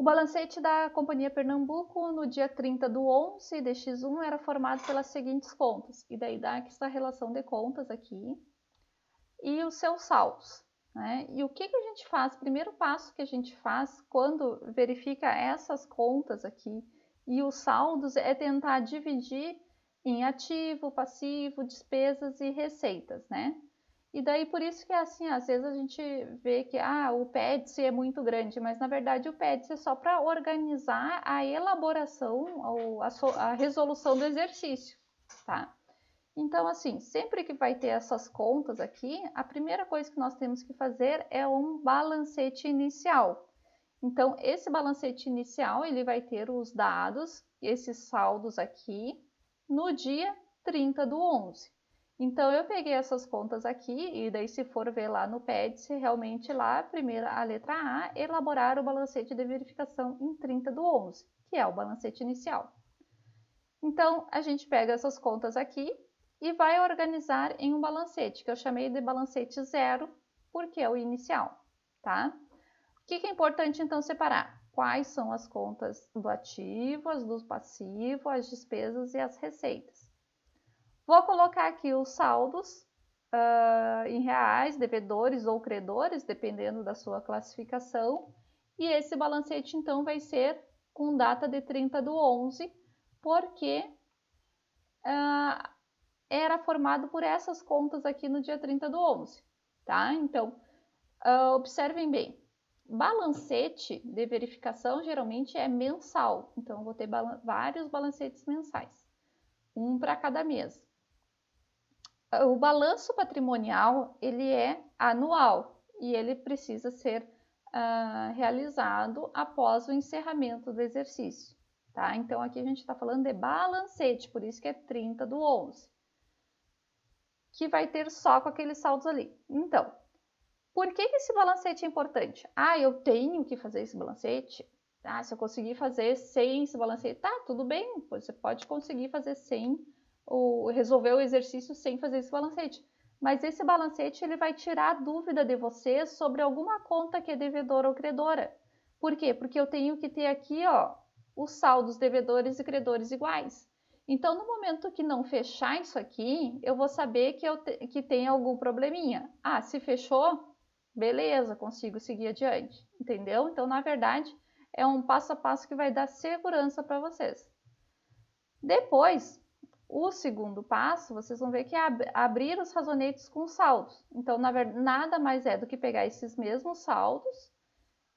O balancete da Companhia Pernambuco no dia 30 do 11 de X1 era formado pelas seguintes contas, e daí dá essa relação de contas aqui, e os seus saldos, né? E o que a gente faz? O primeiro passo que a gente faz quando verifica essas contas aqui e os saldos é tentar dividir em ativo, passivo, despesas e receitas, né? E daí por isso que é assim, às vezes a gente vê que o PEDC é muito grande, mas na verdade o PEDC é só para organizar a elaboração ou a resolução do exercício, tá? Então, assim, sempre que vai ter essas contas aqui, a primeira coisa que nós temos que fazer é um balancete inicial. Então, esse balancete inicial, ele vai ter os dados, esses saldos aqui, no dia 30 do 11. Então, eu peguei essas contas aqui, e daí se for ver lá no PEDC, realmente lá, a letra A, elaborar o balancete de verificação em 30 do 11, que é o balancete inicial. Então, a gente pega essas contas aqui e vai organizar em um balancete, que eu chamei de balancete zero, porque é o inicial, tá? O que é importante, então, separar? Quais são as contas do ativo, as do passivo, as despesas e as receitas. Vou colocar aqui os saldos em reais, devedores ou credores, dependendo da sua classificação. E esse balancete, então, vai ser com data de 30 do 11, porque era formado por essas contas aqui no dia 30 do 11, tá? Então, observem bem, balancete de verificação geralmente é mensal, então eu vou ter vários balancetes mensais, um para cada mês. O balanço patrimonial, ele é anual e ele precisa ser realizado após o encerramento do exercício, tá? Então, aqui a gente está falando de balancete, por isso que é 30 do 11. Que vai ter só com aqueles saldos ali. Então, por que esse balancete é importante? Eu tenho que fazer esse balancete? Se eu conseguir fazer sem esse balancete, tudo bem, você pode conseguir fazer sem, ou resolver o exercício sem fazer esse balancete. Mas esse balancete, ele vai tirar a dúvida de você sobre alguma conta que é devedora ou credora. Por quê? Porque eu tenho que ter aqui, os saldos devedores e credores iguais. Então, no momento que não fechar isso aqui, eu vou saber que tem algum probleminha. Se fechou, beleza, consigo seguir adiante, entendeu? Então, na verdade, é um passo a passo que vai dar segurança para vocês. Depois, o segundo passo, vocês vão ver que é abrir os razonetes com saldos. Então, na verdade, nada mais é do que pegar esses mesmos saldos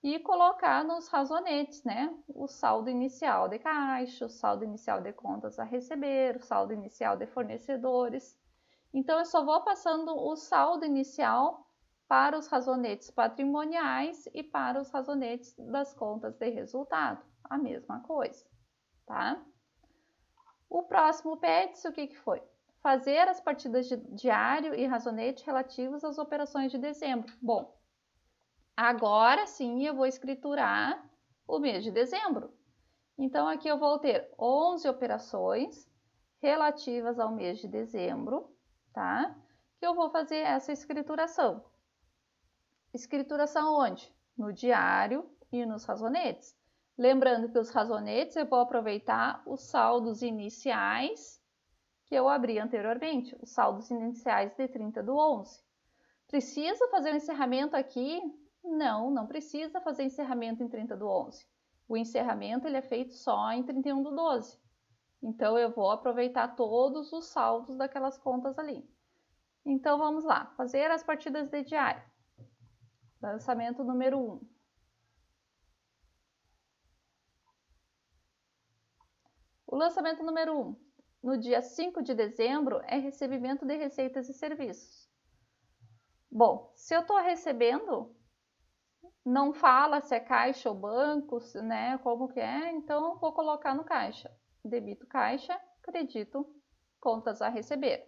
e colocar nos razonetes, né? O saldo inicial de caixa, o saldo inicial de contas a receber, o saldo inicial de fornecedores. Então, eu só vou passando o saldo inicial para os razonetes patrimoniais e para os razonetes das contas de resultado. A mesma coisa, tá? O próximo PEDS, o que foi? Fazer as partidas de diário e razonete relativos às operações de dezembro. Bom, agora sim eu vou escriturar o mês de dezembro. Então, aqui eu vou ter 11 operações relativas ao mês de dezembro, tá? Que eu vou fazer essa escrituração. Escrituração onde? No diário e nos razonetes. Lembrando que os razonetes eu vou aproveitar os saldos iniciais que eu abri anteriormente, os saldos iniciais de 30 do 11. Precisa fazer o encerramento aqui? Não, não precisa fazer encerramento em 30 do 11. O encerramento ele é feito só em 31 do 12. Então, eu vou aproveitar todos os saldos daquelas contas ali. Então, vamos lá, fazer as partidas de diário. Lançamento número 1. O lançamento número 1, no dia 5 de dezembro, é recebimento de receitas e serviços. Bom, se eu estou recebendo, não fala se é caixa ou banco, né, como que é, então vou colocar no caixa. Debito caixa, credito contas a receber.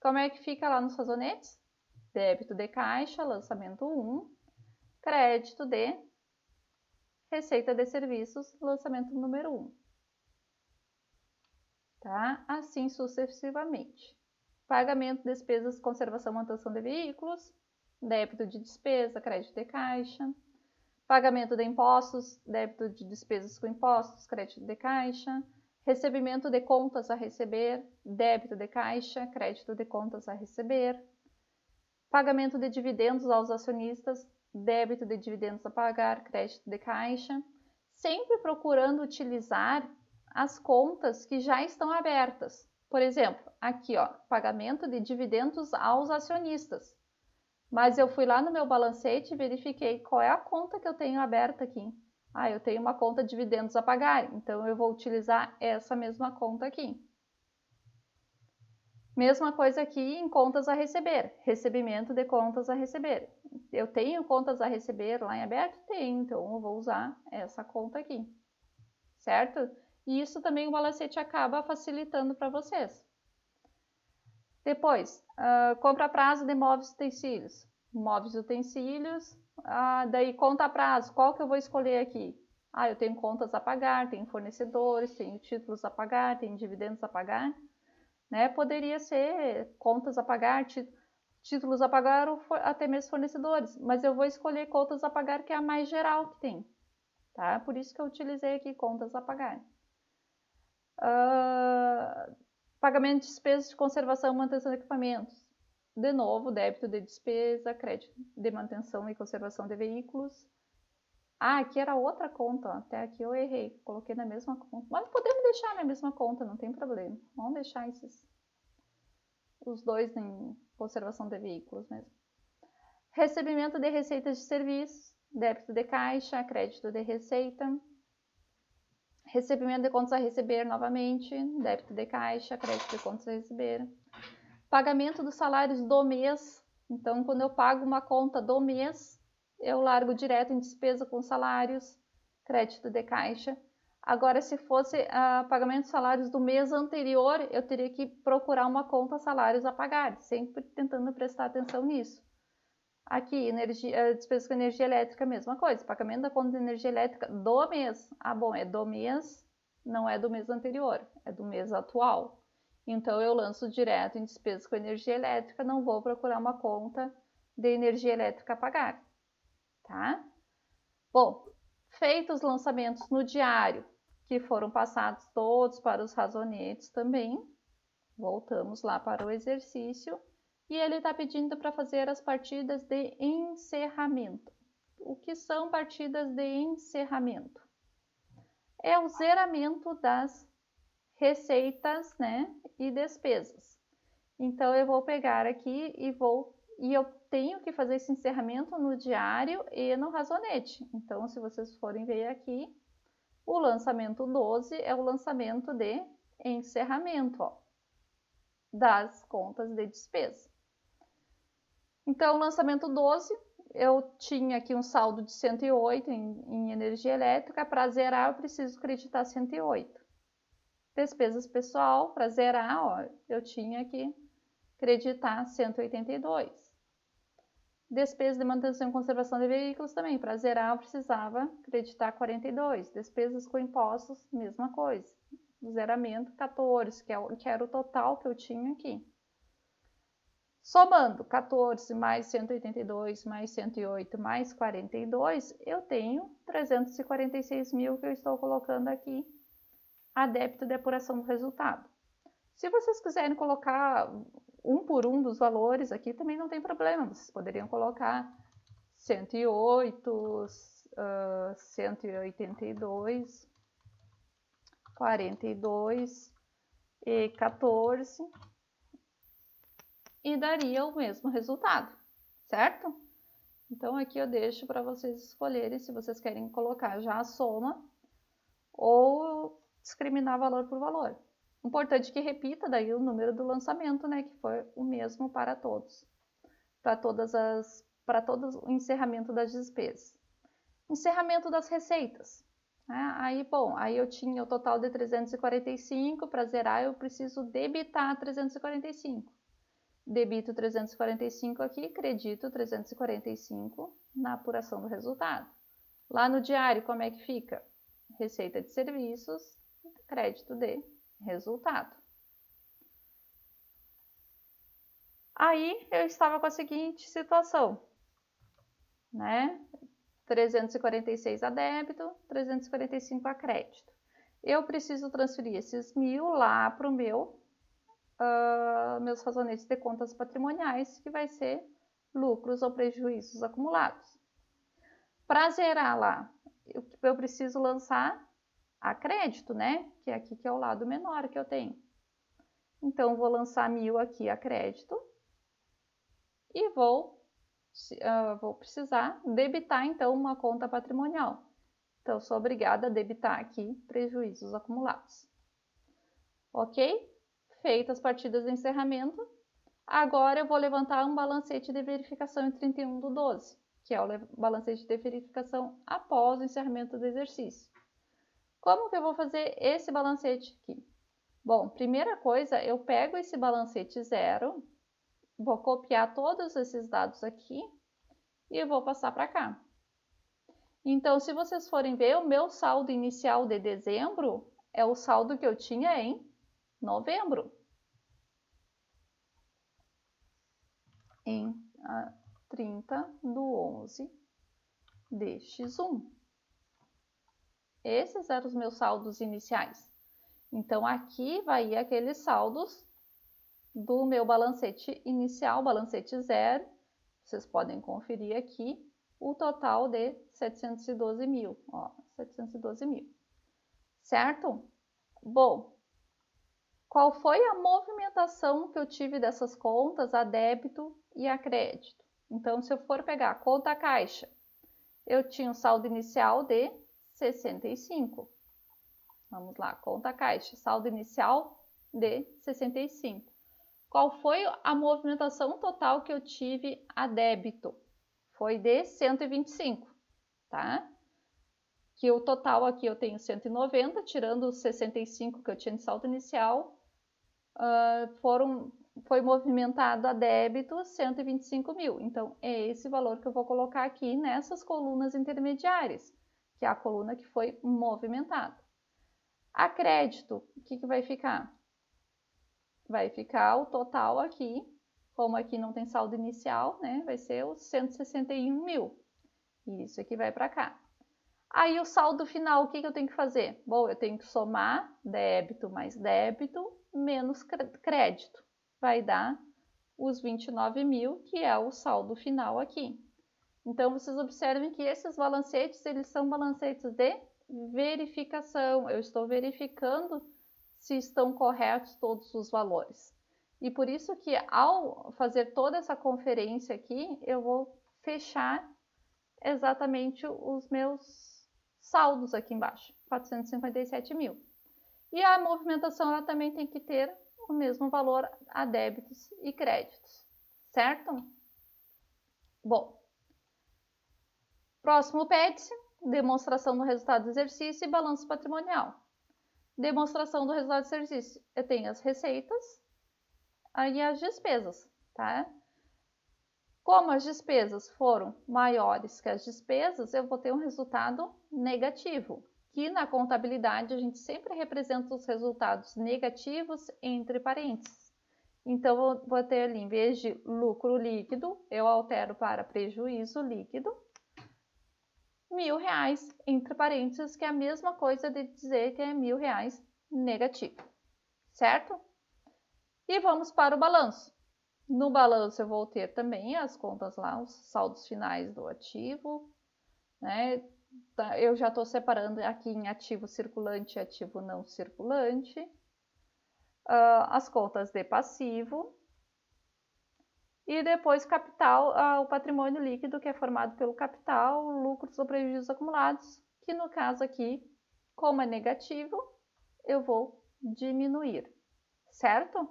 Como é que fica lá nos razonetes? Débito de caixa, lançamento 1, crédito de receita de serviços, lançamento número 1. Tá? Assim sucessivamente. Pagamento, despesas, conservação, manutenção de veículos, débito de despesa, crédito de caixa. Pagamento de impostos, débito de despesas com impostos, crédito de caixa. Recebimento de contas a receber, débito de caixa, crédito de contas a receber. Pagamento de dividendos aos acionistas, débito de dividendos a pagar, crédito de caixa. Sempre procurando utilizar as contas que já estão abertas. Por exemplo, aqui, ó, pagamento de dividendos aos acionistas. Mas eu fui lá no meu balancete e verifiquei qual é a conta que eu tenho aberta aqui. Ah, eu tenho uma conta de dividendos a pagar, então eu vou utilizar essa mesma conta aqui. Mesma coisa aqui em contas a receber, recebimento de contas a receber. Eu tenho contas a receber lá em aberto? Tenho, então eu vou usar essa conta aqui, certo? E isso também o balancete acaba facilitando para vocês. Depois, compra a prazo de móveis e utensílios. Móveis e utensílios, daí conta a prazo, qual que eu vou escolher aqui? Ah, eu tenho contas a pagar, tenho fornecedores, tenho títulos a pagar, tenho dividendos a pagar. Né? Poderia ser contas a pagar, títulos a pagar ou até mesmo fornecedores, mas eu vou escolher contas a pagar, que é a mais geral que tem. Tá? Por isso que eu utilizei aqui contas a pagar. Pagamento de despesas de conservação e manutenção de equipamentos. De novo, débito de despesa, crédito de manutenção e conservação de veículos. Aqui era outra conta, ó. Até aqui eu errei, coloquei na mesma conta. Mas podemos deixar na mesma conta, não tem problema. Vamos deixar os dois em conservação de veículos mesmo. Recebimento de receitas de serviços, débito de caixa, crédito de receita. Recebimento de contas a receber novamente, débito de caixa, crédito de contas a receber. Pagamento dos salários do mês. Então, quando eu pago uma conta do mês, eu largo direto em despesa com salários, crédito de caixa. Agora, se fosse pagamento de salários do mês anterior, eu teria que procurar uma conta salários a pagar, sempre tentando prestar atenção nisso. Aqui, despesa com energia elétrica, mesma coisa, pagamento da conta de energia elétrica do mês. Ah, bom, é do mês, não é do mês anterior, é do mês atual. Então, eu lanço direto em despesas com energia elétrica, não vou procurar uma conta de energia elétrica a pagar, tá? Bom, feitos os lançamentos no diário, que foram passados todos para os razonetes também, voltamos lá para o exercício, e ele está pedindo para fazer as partidas de encerramento. O que são partidas de encerramento? É o zeramento das receitas, né, e despesas. Então, eu vou pegar aqui e eu tenho que fazer esse encerramento no diário e no razonete. Então, se vocês forem ver aqui, o lançamento 12 é o lançamento de encerramento, ó, das contas de despesa. Então, o lançamento 12, eu tinha aqui um saldo de 108 em energia elétrica. Para zerar, eu preciso acreditar 108. Despesas pessoal, para zerar, ó, eu tinha que acreditar 182. Despesas de manutenção e conservação de veículos também, para zerar eu precisava acreditar 42. Despesas com impostos, mesma coisa. Zeramento 14, que era o total que eu tinha aqui. Somando 14 mais 182 mais 108 mais 42, eu tenho 346 mil que eu estou colocando aqui a débito de apuração do resultado. Se vocês quiserem colocar um por um dos valores aqui, também não tem problema. Vocês poderiam colocar 108, 182, 42 e 14 e daria o mesmo resultado, certo? Então, aqui eu deixo para vocês escolherem se vocês querem colocar já a soma ou discriminar valor por valor. Importante que repita daí o número do lançamento, né, que foi o mesmo para todos, para todo o encerramento das despesas. Encerramento das receitas. Aí eu tinha o total de 345, para zerar eu preciso debitar 345. Debito 345 aqui, credito 345 na apuração do resultado. Lá no diário, como é que fica? Receita de serviços, crédito de resultado. Aí eu estava com a seguinte situação, né? 346 a débito, 345 a crédito. Eu preciso transferir esses 1.000 lá para o meus razonetes de contas patrimoniais, que vai ser lucros ou prejuízos acumulados. Para zerar lá, eu preciso lançar a crédito, né? Que é aqui que é o lado menor que eu tenho. Então, vou lançar 1.000 aqui a crédito e vou precisar debitar, então, uma conta patrimonial. Então, sou obrigada a debitar aqui prejuízos acumulados. Ok? Feitas as partidas de encerramento, agora eu vou levantar um balancete de verificação em 31/12, que é o balancete de verificação após o encerramento do exercício. Como que eu vou fazer esse balancete aqui? Bom, primeira coisa, eu pego esse balancete 0, vou copiar todos esses dados aqui e vou passar para cá. Então, se vocês forem ver, o meu saldo inicial de dezembro é o saldo que eu tinha em novembro. Em 30/11 de X1. Esses eram os meus saldos iniciais. Então, aqui vai ir aqueles saldos do meu balancete inicial, balancete 0. Vocês podem conferir aqui o total de 712 mil. Ó, 712 mil. Certo? Bom, qual foi a movimentação que eu tive dessas contas a débito e a crédito? Então, se eu for pegar a conta caixa, eu tinha um saldo inicial de 65. Vamos lá, conta caixa, saldo inicial de 65. Qual foi a movimentação total que eu tive a débito? Foi de 125, tá? Que o total aqui eu tenho 190, tirando os 65 que eu tinha de saldo inicial, foi movimentado a débito 125 mil. Então, é esse valor que eu vou colocar aqui nessas colunas intermediárias, que é a coluna que foi movimentada. A crédito, o que vai ficar? Vai ficar o total aqui, como aqui não tem saldo inicial, né? Vai ser os 161 mil. Isso aqui vai para cá. Aí o saldo final, o que eu tenho que fazer? Bom, eu tenho que somar débito mais débito menos crédito. Vai dar os 29 mil, que é o saldo final aqui. Então, vocês observem que esses balancetes, eles são balancetes de verificação. Eu estou verificando se estão corretos todos os valores. E por isso que ao fazer toda essa conferência aqui, eu vou fechar exatamente os meus saldos aqui embaixo, 457 mil. E a movimentação ela também tem que ter o mesmo valor a débitos e créditos, certo? Bom, próximo PETS, demonstração do resultado do exercício e balanço patrimonial. Demonstração do resultado do exercício. Eu tenho as receitas e as despesas, tá? Como as despesas foram maiores que as despesas, eu vou ter um resultado negativo, que na contabilidade a gente sempre representa os resultados negativos entre parênteses. Então, eu vou ter ali, em vez de lucro líquido, eu altero para prejuízo líquido, R$1.000 entre parênteses, que é a mesma coisa de dizer que é R$1.000 negativo, certo? E vamos para o balanço. No balanço eu vou ter também as contas lá, os saldos finais do ativo, né? Eu já estou separando aqui em ativo circulante e ativo não circulante. As contas de passivo. E depois capital, o patrimônio líquido, que é formado pelo capital, lucros ou prejuízos acumulados, que no caso aqui, como é negativo, eu vou diminuir, certo?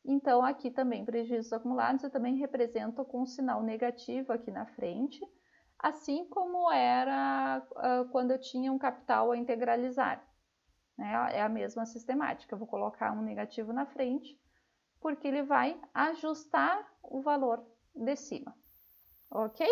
Então, aqui também, prejuízos acumulados, eu também represento com um sinal negativo aqui na frente, assim como era quando eu tinha um capital a integralizar. Né? É a mesma sistemática, eu vou colocar um negativo na frente, porque ele vai ajustar o valor de cima, ok?